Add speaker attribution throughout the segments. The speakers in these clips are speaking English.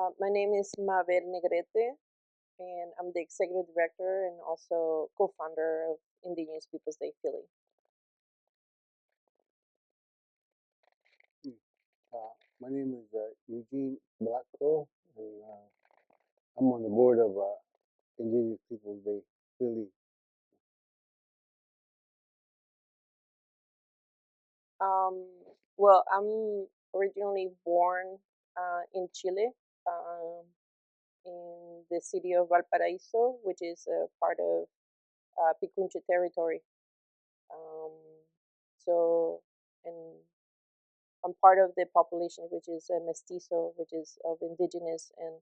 Speaker 1: My name is Mabel Negrete, and I'm the executive director and also co-founder of Indigenous Peoples Day Philly.
Speaker 2: My name is Eugene Blackco, and I'm on the board of Indigenous Peoples Day Philly.
Speaker 1: Well, I'm originally born in Chile, um, in the city of Valparaíso, which is a part of Picunche territory. Um, so, and I'm part of the population which is mestizo, which is of indigenous and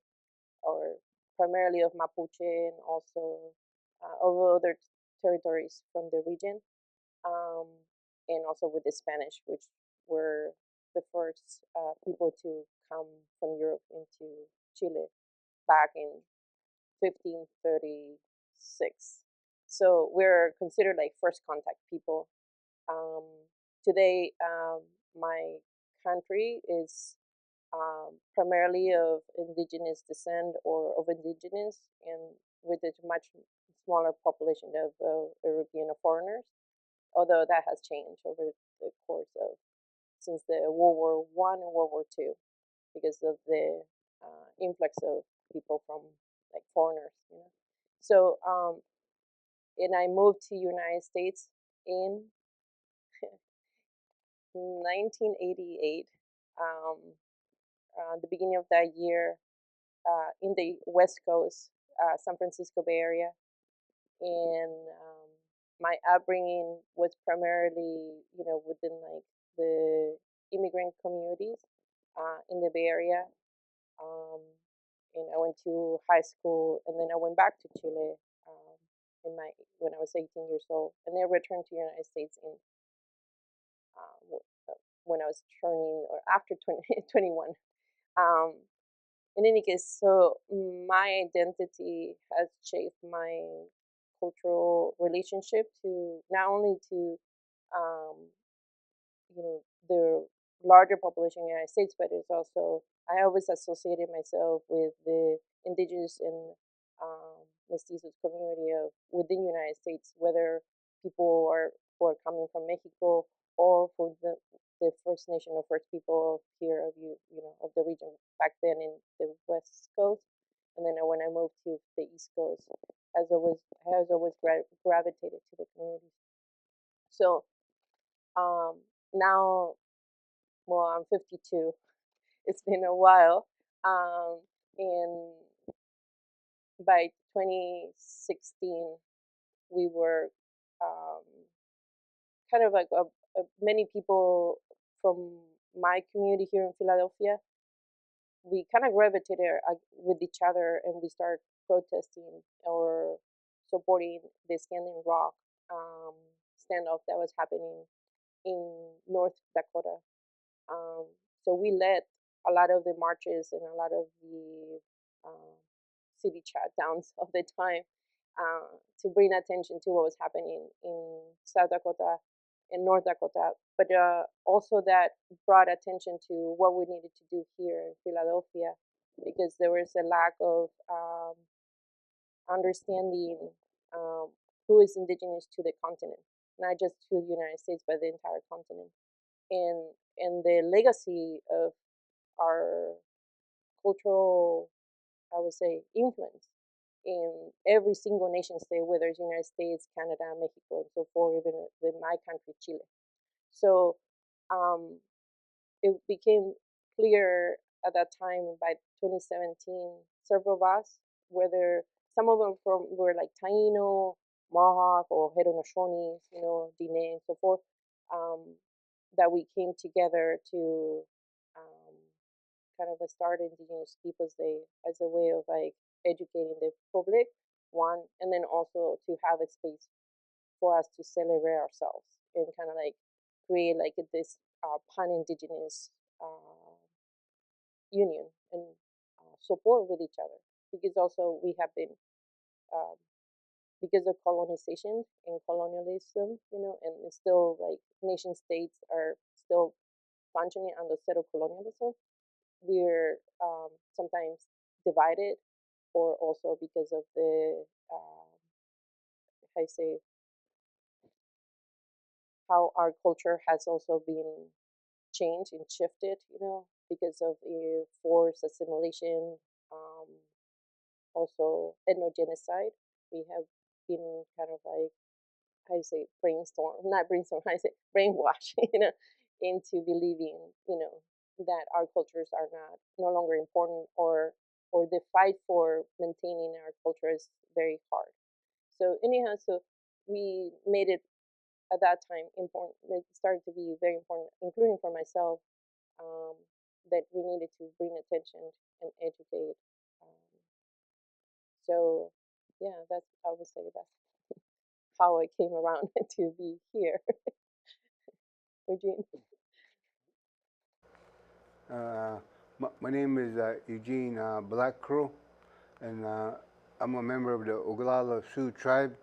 Speaker 1: or primarily of Mapuche and also of other territories from the region, um, and also with the Spanish, which were the first people to come from Europe into Chile back in 1536. So we're considered like first contact people. Um, Today, my country is primarily of indigenous descent or of indigenous, and with a much smaller population of European foreigners. Although that has changed over the course of since the World War I and World War II, because of the influx of people from like foreigners, you know. So, and I moved to United States in 1988. Um, the beginning of that year, in the West Coast, San Francisco Bay Area, and my upbringing was primarily, you know, within like the immigrant communities in the Bay Area. Um, and I went to high school, and then I went back to Chile in my when I was 18 years old, and then returned to the United States in when I was turning or after 21. Um, in any case, so my identity has shaped my cultural relationship to not only to um, you know the larger population in the United States, but it's also I always associated myself with the indigenous and mestizos community of within the United States, whether people are who are coming from Mexico or for the First Nation or First people here of you know of the region back then in the West Coast, and then when I moved to the East Coast, has always gravitated to the community. So um, now, well, I'm 52. It's been a while, and by 2016, we were um, kind of like many people from my community here in Philadelphia. We kind of gravitated with each other, and we started protesting or supporting the Standing Rock um, standoff that was happening in North Dakota. Um, so we led a lot of the marches and a lot of the uh, city shutdowns of the time to bring attention to what was happening in South Dakota and North Dakota, but also that brought attention to what we needed to do here in Philadelphia, because there was a lack of understanding um, who is indigenous to the continent, not just to the United States, but the entire continent, and the legacy of our cultural, I would say, influence in every single nation state, whether it's United States, Canada, Mexico, and so forth, even my country, Chile. So um, it became clear at that time by 2017, several of us, whether some of them from were like Taino, Mohawk, or Haudenosaunee, you know, Diné, and so forth, um, that we came together to um, kind of start Indigenous Peoples Day as a way of like educating the public, one, and then also to have a space for us to celebrate ourselves and kind of like create like this pan-indigenous uh, union and support with each other, because also we have been um, because of colonization and colonialism, you know, and it's still like nation states are still functioning under set of colonialism. we're sometimes divided, or also because of the I say how our culture has also been changed and shifted, because of forced assimilation, um, also ethnogenocide. We have been kind of like, how you say, not brainstorm, how you say, brainwash, into believing, that our cultures are no longer important, or the fight for maintaining our culture is very hard. So anyhow, so we made it at that time important. It started to be very important, including for myself, um, that we needed to bring attention and educate. Um, so yeah, that's, I would say that's how I came around to be here. Eugene.
Speaker 2: My name is Eugene Black Crow, and I'm a member of the Oglala Sioux tribe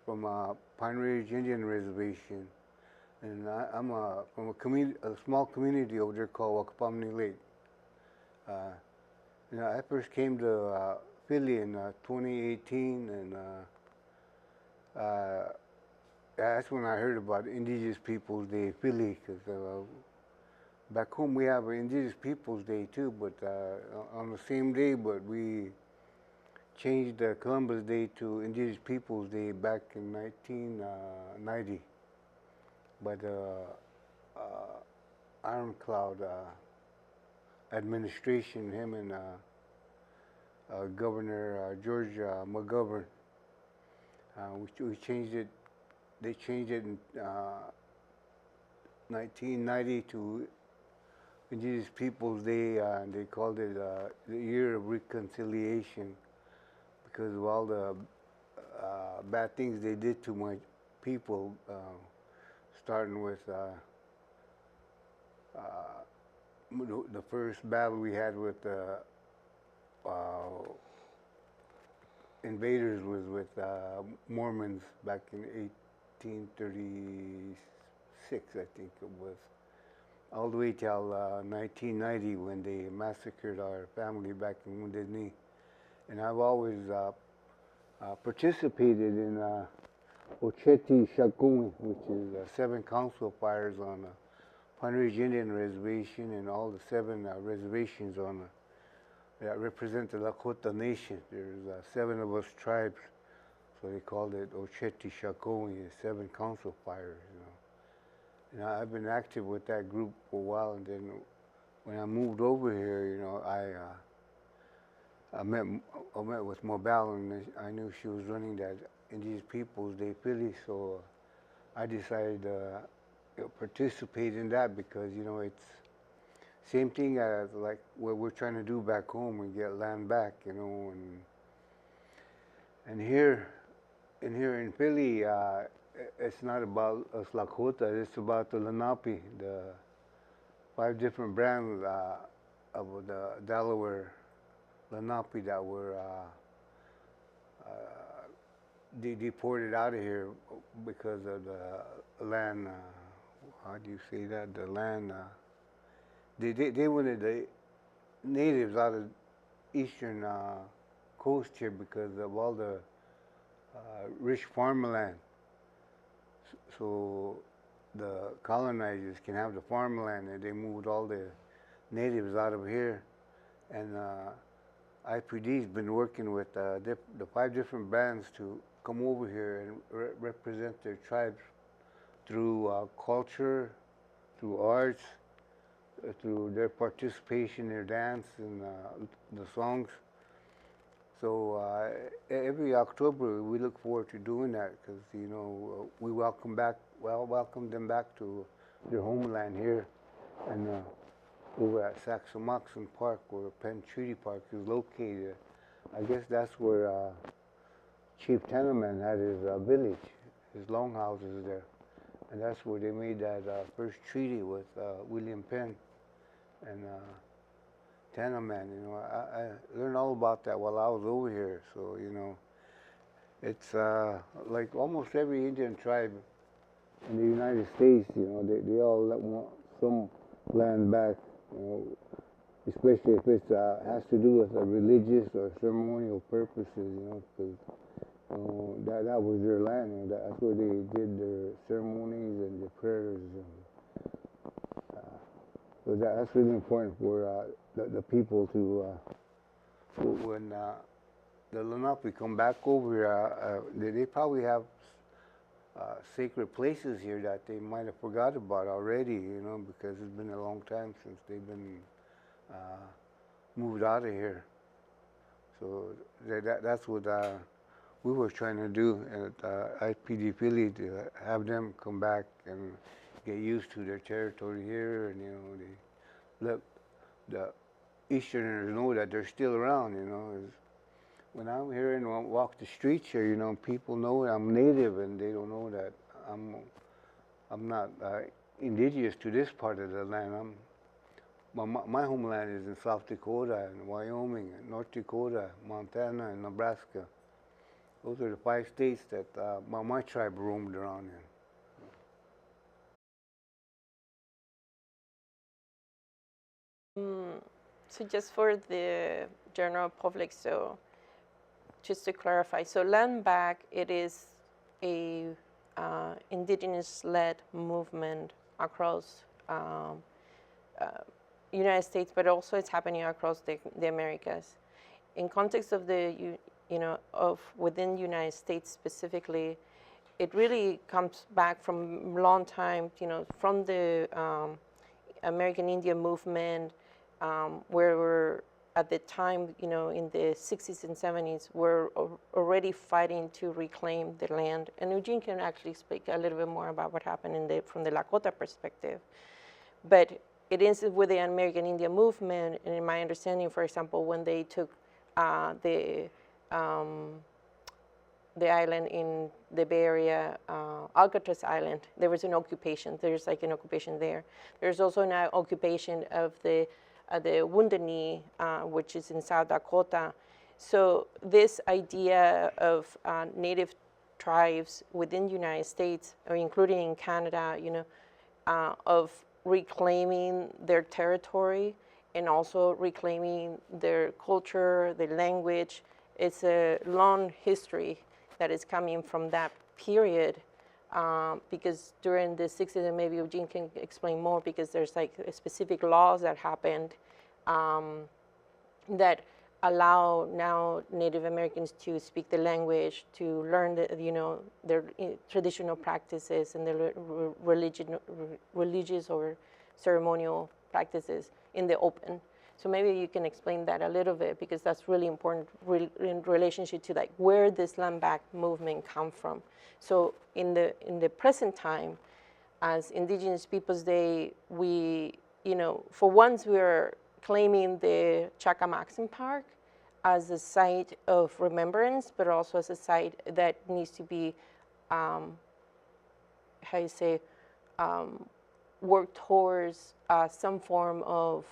Speaker 2: from Pine Ridge Indian Reservation. And I'm from a small community over there called Wakapamni Lake. Uh, I first came to Philly in 2018, and that's when I heard about Indigenous Peoples Day, Philly, because back home we have an Indigenous Peoples Day too, but on the same day, but we changed Columbus Day to Indigenous Peoples Day back in 1990. But Ironclad administration, him and Governor George McGovern, we changed it. They changed it in 1990 to Indigenous Peoples Day, and they called it the Year of Reconciliation because of all the bad things they did to my people, starting with the first battle we had with invaders was with Mormons back in 1836, I think it was, all the way till 1990 when they massacred our family back in Wounded Knee. And I've always participated in Ocheti Shakun, which is 7 council fires on the Pine Ridge Indian Reservation and all the 7 reservations on that represent the Lakota Nation. There's 7 of us tribes, so they called it Ocheti Shakun, 7 council fires. And I've been active with that group for a while, and then when I moved over here, I met I met with Mobile, and I knew she was running that Indigenous Peoples Day Philly, so I decided to participate in that because it's same thing as like what we're trying to do back home and get land back, and here in Philly, it's not about us Lakota, it's about the Lenape, the 5 different brands of the Delaware Lenape that were deported out of here because of the land. How do you say that? The land. They wanted the natives out of eastern coast here because of all the rich farmland. So the colonizers can have the farmland, and they moved all the natives out of here. And IPD's been working with the 5 different bands to come over here and represent their tribes through culture, through arts, through their participation, their dance, and the songs. So every October we look forward to doing that because we welcome them back to their homeland here, and over at Saxomoxon Park, where Penn Treaty Park is located. I guess that's where Chief Tenement had his village, his longhouses there, and that's where they made that first treaty with William Penn and Tenement. I learned all about that while I was over here. So it's like almost every Indian tribe in the United States. They all want some land back. especially if it has to do with religious or ceremonial purposes, because that was their land, that's where they did their ceremonies and their prayers. So that's really important for the people to, when the Lenape come back over, they probably have sacred places here that they might have forgot about already, because it's been a long time since they've been uh, moved out of here. So that's what we were trying to do at IPD Philly, to have them come back and get used to their territory here, and they let the Easterners know that they're still around. When I'm here and walk the streets here, people know I'm native, and they don't know that I'm not indigenous to this part of the land. My homeland is in South Dakota and Wyoming and North Dakota, Montana and Nebraska. Those are the 5 states that my tribe roamed around in.
Speaker 1: So just for the general public, so just to clarify, so land back, it is a indigenous-led movement across United States, but also it's happening across the Americas. In context of of within the United States specifically, it really comes back from long time, from the American Indian movement, where we're at the time, in the 60s and 70s, we're already fighting to reclaim the land. And Eugene can actually speak a little bit more about what happened from the Lakota perspective. But it is with the American Indian movement, and in my understanding, for example, when they took the island in the Bay Area, Alcatraz Island, there was an occupation. There's like an occupation there. There's also an occupation of the Wounded Knee, which is in South Dakota. So this idea of native tribes within the United States, or including in Canada, of reclaiming their territory and also reclaiming their culture, their language. It's a long history that is coming from that period, because during the 60s, and maybe Eugene can explain more, because there's like specific laws that happened that allow now Native Americans to speak the language, to learn their traditional practices and their religious or ceremonial practices in the open. So maybe you can explain that a little bit, because that's really important in relationship to like where this land back movement come from. So in the present time, as Indigenous Peoples Day, we, for once we're claiming the Chacamaxin Park as a site of remembrance, but also as a site that needs to be, how you say, work towards some form of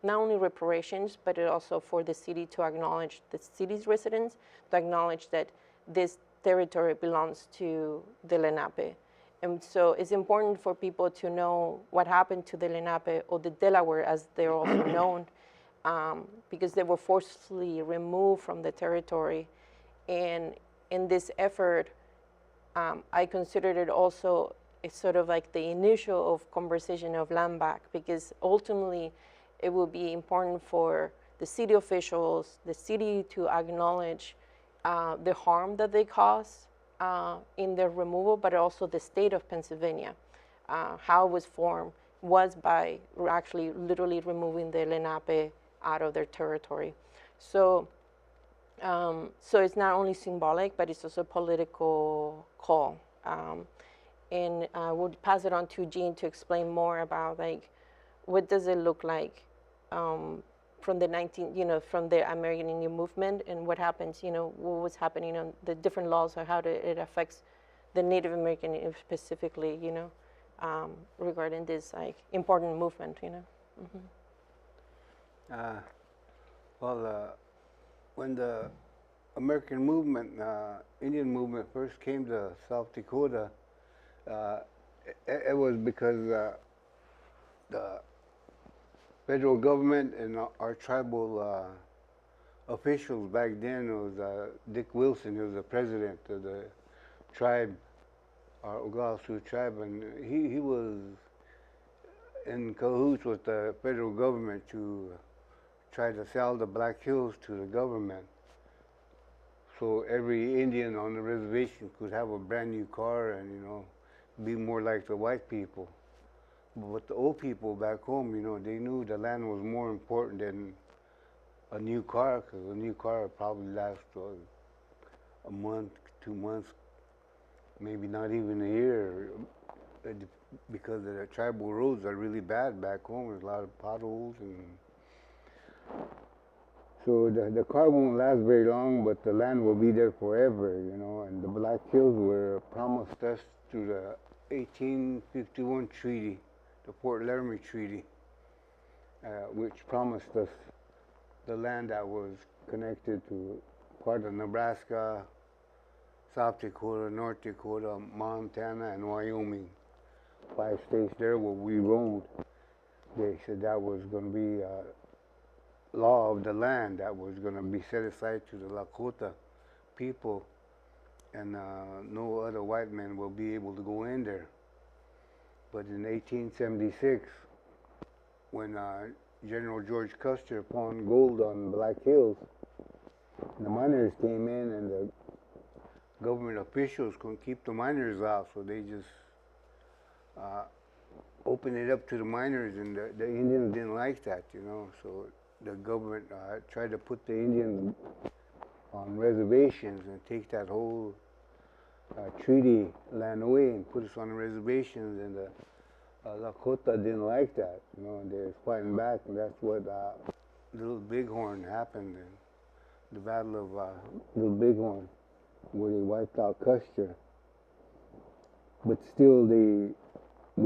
Speaker 1: not only reparations, but it also for the city to acknowledge the city's residents, to acknowledge that this territory belongs to the Lenape. And so it's important for people to know what happened to the Lenape, or the Delaware as they're also known, because they were forcibly removed from the territory. And in this effort, I considered it also sort of like the initial of conversation of land back, because ultimately it will be important for the city officials, the city to acknowledge the harm that they cause in their removal, but also the state of Pennsylvania. How it was formed was by actually literally removing the Lenape out of their territory. So, so it's not only symbolic, but it's also a political call. And we'll pass it on to Jean to explain more about like what does it look like from the from the American Indian movement, and what happens, what was happening on the different laws, or how it affects the Native American specifically, regarding this like important movement,
Speaker 2: Well, when the American movement, Indian movement first came to South Dakota, it was because the federal government and our tribal officials back then was Dick Wilson. He was the president of the tribe, our Oglala Sioux tribe, and he was in cahoots with the federal government to try to sell the Black Hills to the government. So every Indian on the reservation could have a brand new car and, be more like the white people. But with the old people back home, they knew the land was more important than a new car, because a new car would probably last a month, 2 months, maybe not even a year, because the tribal roads are really bad back home. There's a lot of potholes, and so the car won't last very long, but the land will be there forever, And the Black Hills were promised us through the 1851 treaty, the Fort Laramie Treaty, which promised us the land that was connected to part of Nebraska, South Dakota, North Dakota, Montana, and Wyoming. 5 states there where we roamed. They said that was going to be law of the land that was going to be set aside to the Lakota people, and no other white men will be able to go in there. But in 1876, when General George Custer found gold on Black Hills, the miners came in, and the government officials couldn't keep the miners out, so they just opened it up to the miners, and the Indians didn't like that, So the government tried to put the Indians on reservations and take that whole treaty land away and put us on the reservations, and the Lakota didn't like that, and they were fighting back, and that's what Little Bighorn happened, and the Battle of Little Bighorn, where they wiped out Custer. But still, we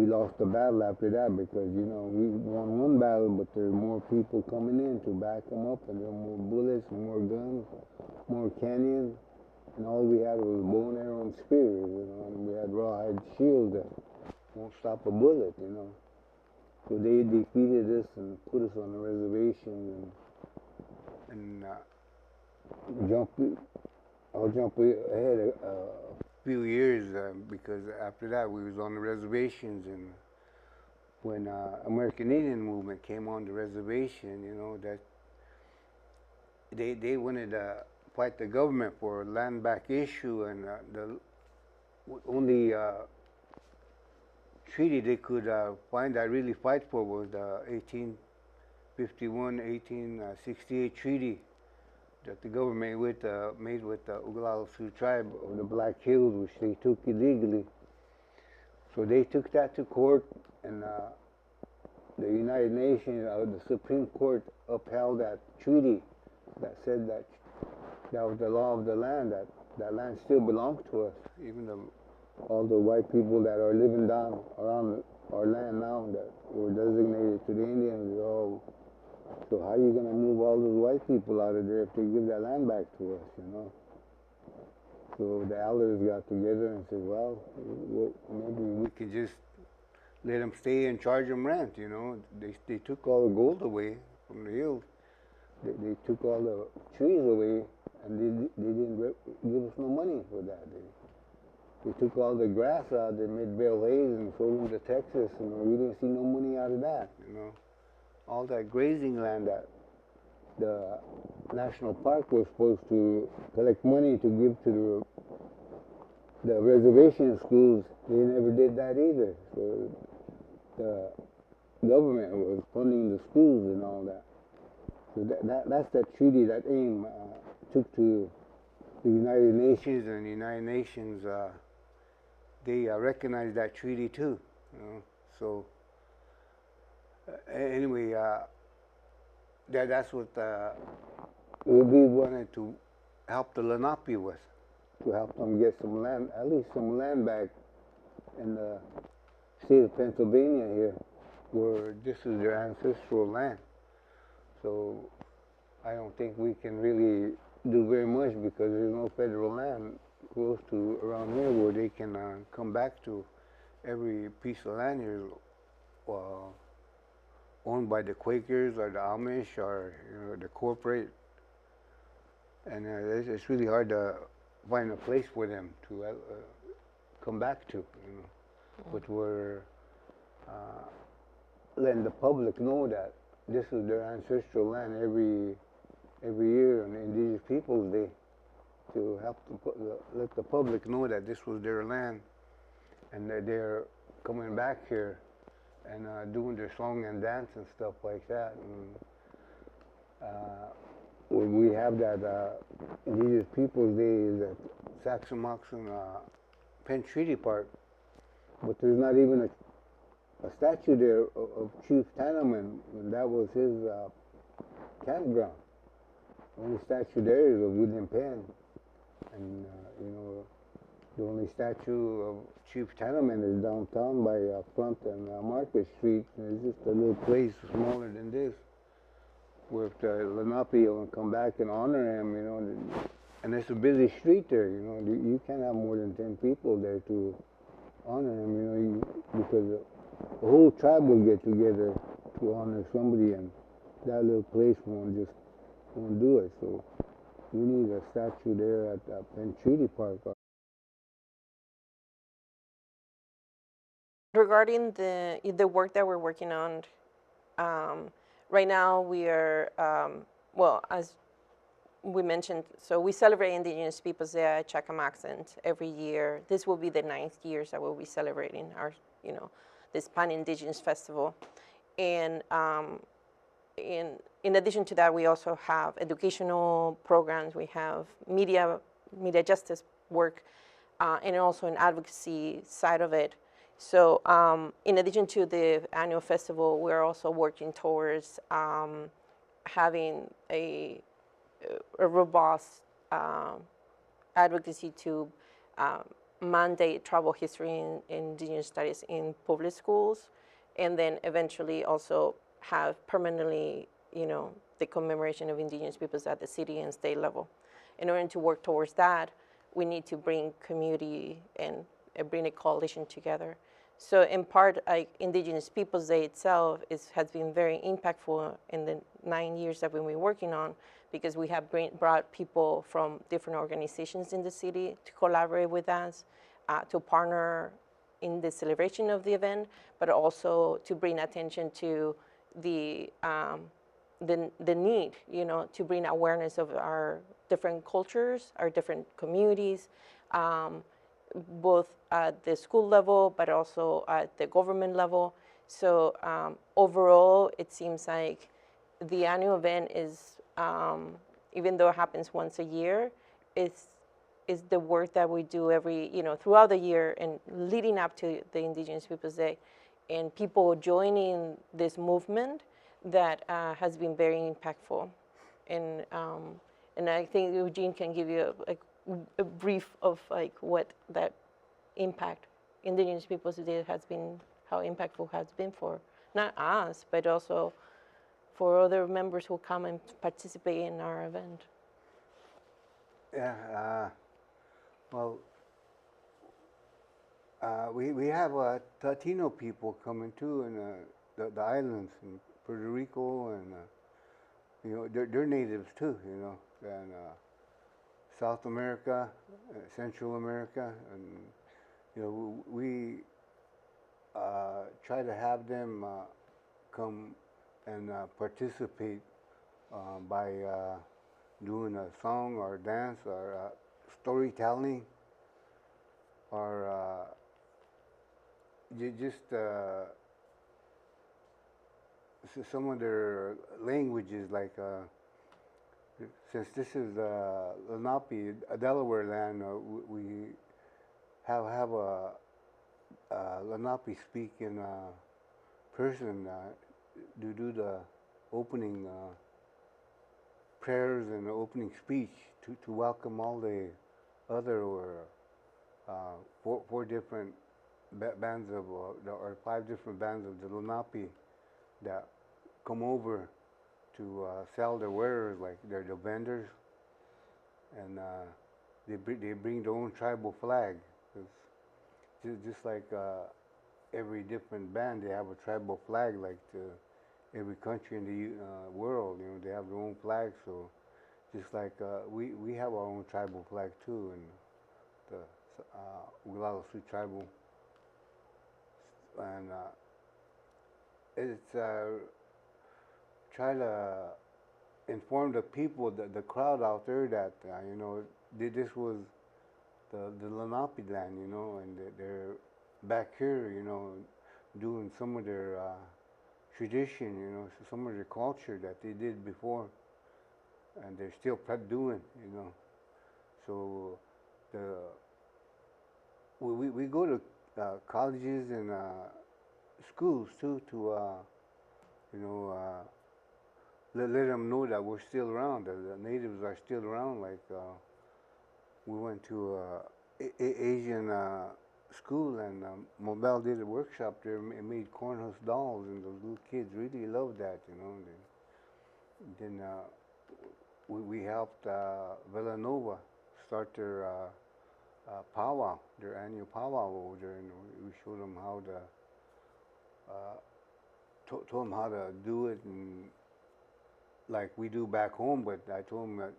Speaker 2: lost the battle after that, because we won one battle, but there were more people coming in to back them up, and there were more bullets, more guns, more cannon, and all we had was bow and arrow and spears, and we had rawhide shields that won't stop a bullet, So they defeated us and put us on the reservation, and I'll jump ahead a few years, because after that we was on the reservations, and when American Indian movement came on the reservation, that they wanted to fight the government for a land back issue, and the only treaty they could find that really fight for was the 1868 treaty that the government made with the Oglala Sioux tribe of the Black Hills, which they took illegally. So they took that to court, and the United Nations, the Supreme Court upheld that treaty that said that was the law of the land, that land still belongs to us, even though all the white people that are living down around our land now that were designated to the Indians, so how are you going to move all those white people out of there if they give that land back to us, So the elders got together and said, well, maybe we can just let them stay and charge them rent, They took all the gold away from the hills. They took all the trees away, and they didn't give us no money for that. They took all the grass out, they made bale hays and sold them to Texas, and we didn't see no money out of that, All that grazing land that the national park was supposed to collect money to give to the reservation schools, they never did that either. So the government was funding the schools and all that. So that's that treaty that AIM took to the United Nations, and the United Nations, they recognized that treaty too. So anyway, that's what we wanted to help the Lenape with, to help them get some land, at least some land back in the state of Pennsylvania here, where this is their ancestral land. So I don't think we can really do very much, because there's no federal land close to around here where they can come back to. Every piece of land here owned by the Quakers or the Amish or the corporate, and it's really hard to find a place for them to come back to. But we're letting the public know that this is their ancestral land every year on Indigenous Peoples Day, to help let the public know that this was their land and that they're coming back here and doing their song and dance and stuff like that. And we have that Indigenous Peoples Day at Saxon-Moxon Penn Treaty Park, but there's not even a statue there of Chief Tanneman, and that was his campground. The only statue there is of William Penn, and the only statue of Chief Tanneman is downtown by Front and Market Street. And it's just a little place smaller than this, where if the Lenape will come back and honor him, and it's a busy street there. You can't have more than 10 people there to honor him. Because the whole tribe will get together to honor somebody, and that little place won't do it. So we need a statue there at Penn Treaty Park.
Speaker 1: Regarding the work that we're working on, right now we are well, as we mentioned, so we celebrate Indigenous Peoples Day at Chacamaxon every year. This will be the 9th year that we'll be celebrating our, this Pan-Indigenous Festival. And in addition to that, we also have educational programs. We have media justice work, and also an advocacy side of it. So in addition to the annual festival, we're also working towards having a robust advocacy to mandate tribal history and Indigenous studies in public schools, and then eventually also have permanently, the commemoration of Indigenous peoples at the city and state level. In order to work towards that, we need to bring community and bring a coalition together. So in part, Indigenous Peoples Day itself has been very impactful in the 9 years that we've been working on, because we have brought people from different organizations in the city to collaborate with us, to partner in the celebration of the event, but also to bring attention to the need, to bring awareness of our different cultures, our different communities, both at the school level, but also at the government level. So overall, it seems like the annual event is, even though it happens once a year, is the work that we do throughout the year and leading up to the Indigenous Peoples Day, and people joining this movement that has been very impactful. And I think Eugene can give you a brief of what that impact Indigenous Peoples Day has been, how impactful has been for not us, but also for other members who come and participate in our event.
Speaker 2: Yeah, well, we have Latino people coming too in the islands, in Puerto Rico, and they're natives too, and South America, Central America, and we try to have them come and participate by doing a song or dance or storytelling, or just some of their languages, like since this is Lenape, Delaware land, we have a Lenape speaking person to do the opening prayers and the opening speech to welcome all the other four different bands of, or 5 different bands of the Lenape that come over to sell their wares, like they're the vendors, and they bring their own tribal flag. It's just like every different band, they have a tribal flag, like to every country in the world. You know, they have their own flag. So just like we have our own tribal flag too, and the Oglala Sioux tribal, and it's try to inform the people, the crowd out there that you know this was the Lenape land, you know, and they're back here, you know, doing some of their tradition, you know, so some of their culture that they did before, and they're still doing, you know. So the we go to colleges and schools too to you know let them know that we're still around, that the natives are still around. Like we went to Asian school, and Mobile did a workshop there and made cornhusk dolls, and those little kids really loved that, you know. Then we helped Villanova start their powwow, their annual powwow over there, and we showed them how to, told them how to do it, and like we do back home. But I told them that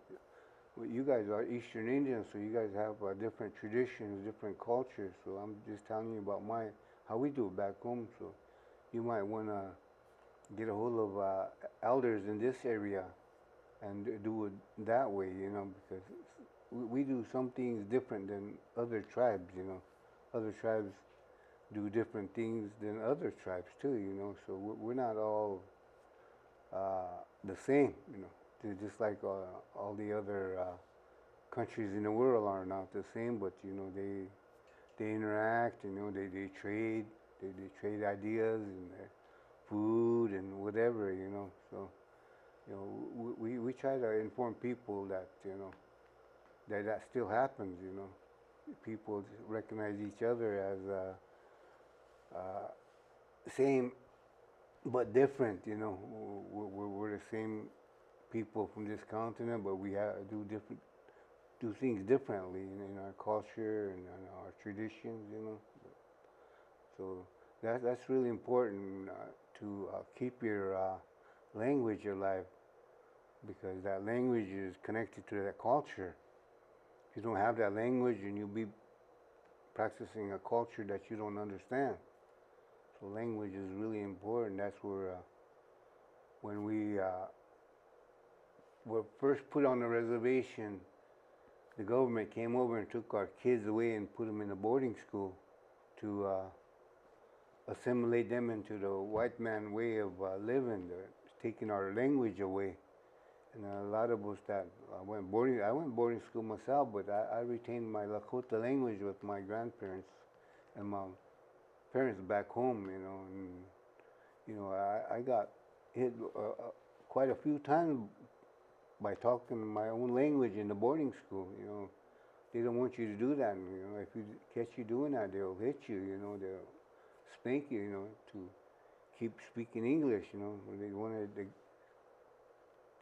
Speaker 2: well, you guys are Eastern Indians, so you guys have different traditions, different cultures. So I'm just telling you about how we do it back home. So you might want to get a hold of elders in this area and do it that way, you know, because we do some things different than other tribes, you know. Other tribes do different things than other tribes too, you know. So we're not all the same, you know. They're just like all the other countries in the world are not the same, but you know they interact, you know, they trade, they trade ideas and food and whatever, you know. So you know we try to inform people that you know that still happens, you know. People recognize each other as same but different, you know. We're the same people from this continent, but we do things differently in our culture and in our traditions, you know. So that's really important to keep your language alive, because that language is connected to that culture. If you don't have that language, and you'll be practicing a culture that you don't understand. So language is really important. That's where when we were first put on the reservation, the government came over and took our kids away and put them in a boarding school to assimilate them into the white man way of living. They're taking our language away. And a lot of us that I went boarding school myself, but I retained my Lakota language with my grandparents and my parents back home, you know. And you know, I got hit quite a few times by talking my own language in the boarding school. You know, they don't want you to do that. You know, if you catch you doing that, they'll hit you. You know, they'll spank you. You know, to keep speaking English. You know, they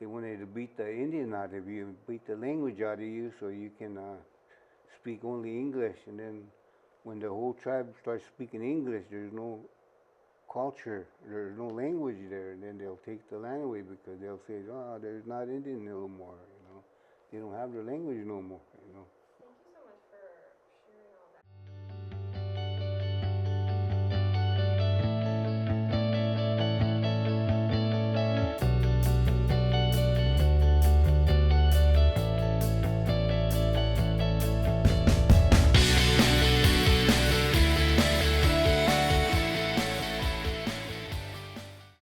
Speaker 2: wanted to beat the Indian out of you, beat the language out of you, so you can speak only English. And then when the whole tribe starts speaking English, there's no culture, there's no language there, and then they'll take the land away because they'll say, oh, there's not Indian no more, you know. They don't have their language no more, you know.